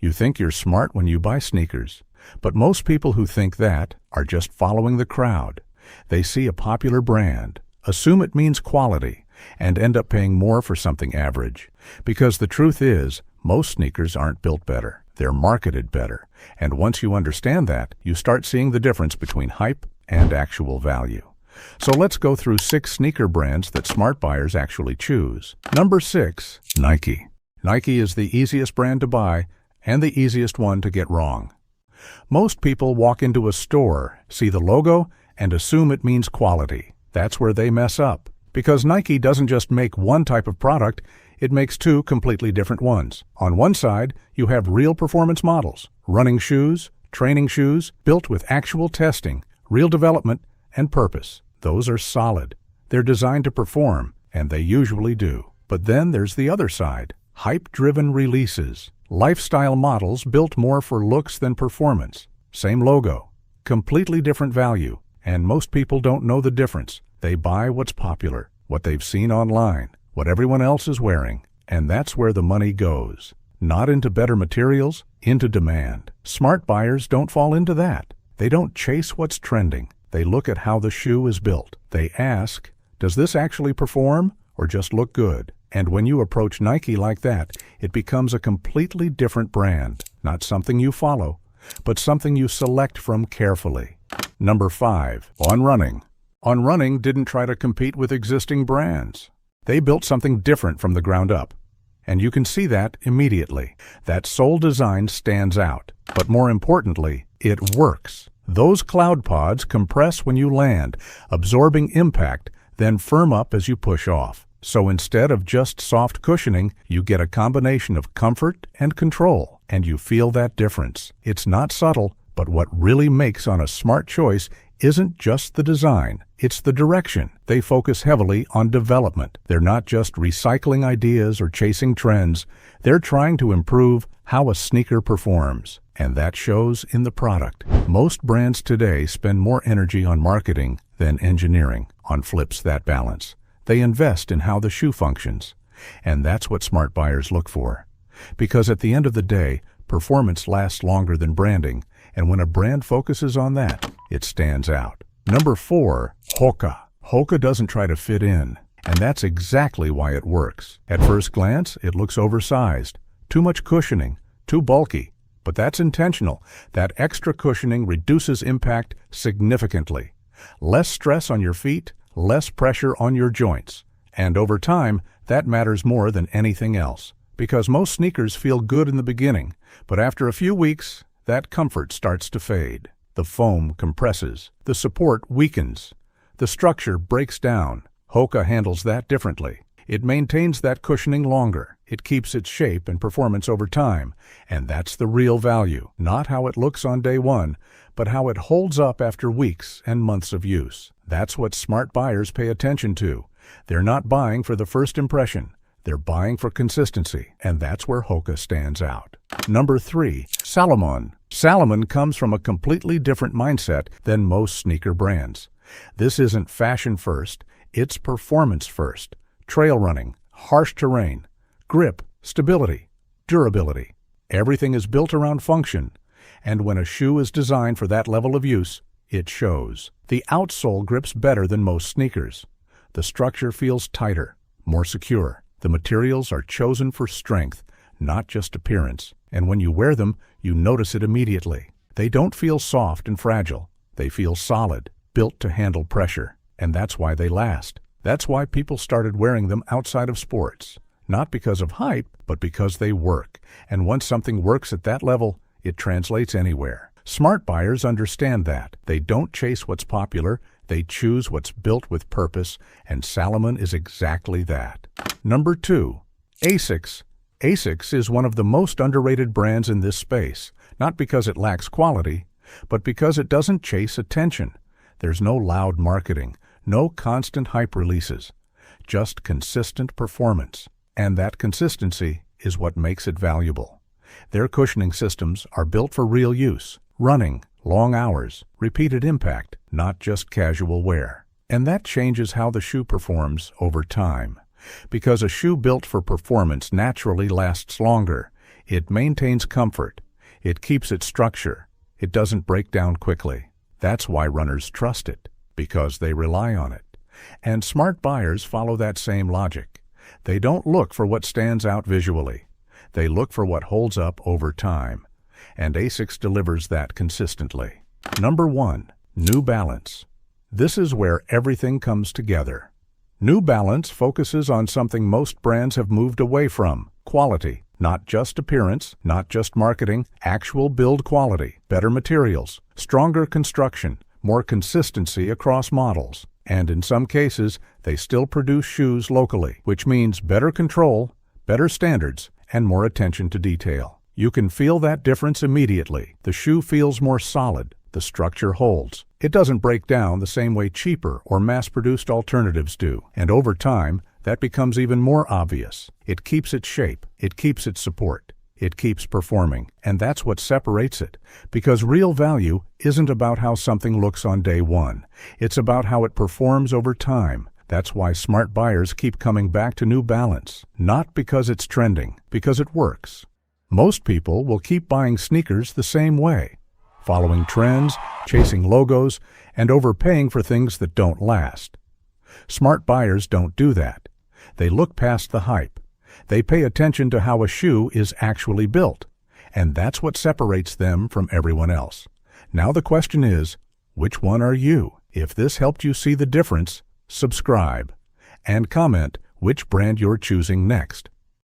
You think you're smart when you buy sneakers, but most people who think that are just following the crowd. They see a popular brand, assume it means quality, and end up paying more for something average. Because the truth is, most sneakers aren't built better. They're marketed better. And once you understand that, you start seeing the difference between hype and actual value. So let's go through 6 sneaker brands that smart buyers actually choose. Number 6, Nike. Nike is the easiest brand to buy and the easiest one to get wrong. Most people walk into a store, see the logo, and assume it means quality. That's where they mess up. Because Nike doesn't just make one type of product, it makes 2 completely different ones. On one side, you have real performance models, running shoes, training shoes, built with actual testing, real development, and purpose. Those are solid. They're designed to perform, and they usually do. But then there's the other side, hype-driven releases, lifestyle models built more for looks than performance. Same logo, completely different value, and most people don't know the difference. They buy what's popular, what they've seen online, what everyone else is wearing, and that's where the money goes. Not into better materials, into demand. Smart buyers don't fall into that. They don't chase what's trending. They look at how the shoe is built. They ask, does this actually perform or just look good? And when you approach Nike like that, it becomes a completely different brand. Not something you follow, but something you select from carefully. Number 5, On Running. On Running didn't try to compete with existing brands. They built something different from the ground up. And you can see that immediately. That sole design stands out. But more importantly, it works. Those cloud pods compress when you land, absorbing impact, then firm up as you push off. So instead of just soft cushioning, you get a combination of comfort and control, and you feel that difference. It's not subtle, but what really makes on a smart choice isn't just the design, it's the direction. They focus heavily on development. They're not just recycling ideas or chasing trends. They're trying to improve how a sneaker performs, and that shows in the product. Most brands today spend more energy on marketing than engineering. On flips that balance. They invest in how the shoe functions, and that's what smart buyers look for. Because at the end of the day, performance lasts longer than branding, and when a brand focuses on that, it stands out. Number 4, Hoka. Hoka doesn't try to fit in, and that's exactly why it works. At first glance, it looks oversized, too much cushioning, too bulky, but that's intentional. That extra cushioning reduces impact significantly. Less stress on your feet, less pressure on your joints. And over time, that matters more than anything else. Because most sneakers feel good in the beginning, but after a few weeks, that comfort starts to fade. The foam compresses, the support weakens, the structure breaks down. Hoka handles that differently. It maintains that cushioning longer. It keeps its shape and performance over time, and that's the real value. Not how it looks on day one, but how it holds up after weeks and months of use. That's what smart buyers pay attention to. They're not buying for the first impression. They're buying for consistency, and that's where Hoka stands out. Number 3, Salomon. Salomon comes from a completely different mindset than most sneaker brands. This isn't fashion first, it's performance first. Trail running, harsh terrain, grip, stability, durability. Everything is built around function, and when a shoe is designed for that level of use, it shows. The outsole grips better than most sneakers. The structure feels tighter, more secure. The materials are chosen for strength, not just appearance. And when you wear them, you notice it immediately. They don't feel soft and fragile. They feel solid, built to handle pressure. And that's why they last. That's why people started wearing them outside of sports. Not because of hype, but because they work. And once something works at that level, it translates anywhere. Smart buyers understand that. They don't chase what's popular. They choose what's built with purpose, and Salomon is exactly that. Number 2, Asics. Asics is one of the most underrated brands in this space, not because it lacks quality, but because it doesn't chase attention. There's no loud marketing, no constant hype releases, just consistent performance. And that consistency is what makes it valuable. Their cushioning systems are built for real use, running, long hours, repeated impact, not just casual wear. And that changes how the shoe performs over time. Because a shoe built for performance naturally lasts longer. It maintains comfort. It keeps its structure. It doesn't break down quickly. That's why runners trust it, because they rely on it. And smart buyers follow that same logic. They don't look for what stands out visually. They look for what holds up over time. And Asics delivers that consistently. Number 1. New Balance. This is where everything comes together. New Balance focuses on something most brands have moved away from: quality. Not just appearance, not just marketing, actual build quality, better materials, stronger construction, more consistency across models. And in some cases, they still produce shoes locally, which means better control, better standards, and more attention to detail. You can feel that difference immediately. The shoe feels more solid. The structure holds. It doesn't break down the same way cheaper or mass-produced alternatives do. And over time, that becomes even more obvious. It keeps its shape. It keeps its support. It keeps performing. And that's what separates it. Because real value isn't about how something looks on day one. It's about how it performs over time. That's why smart buyers keep coming back to New Balance. Not because it's trending, because it works. Most people will keep buying sneakers the same way, following trends, chasing logos, and overpaying for things that don't last. Smart buyers don't do that. They look past the hype. They pay attention to how a shoe is actually built, and that's what separates them from everyone else. Now the question is, which one are you? If this helped you see the difference, subscribe and comment which brand you're choosing next.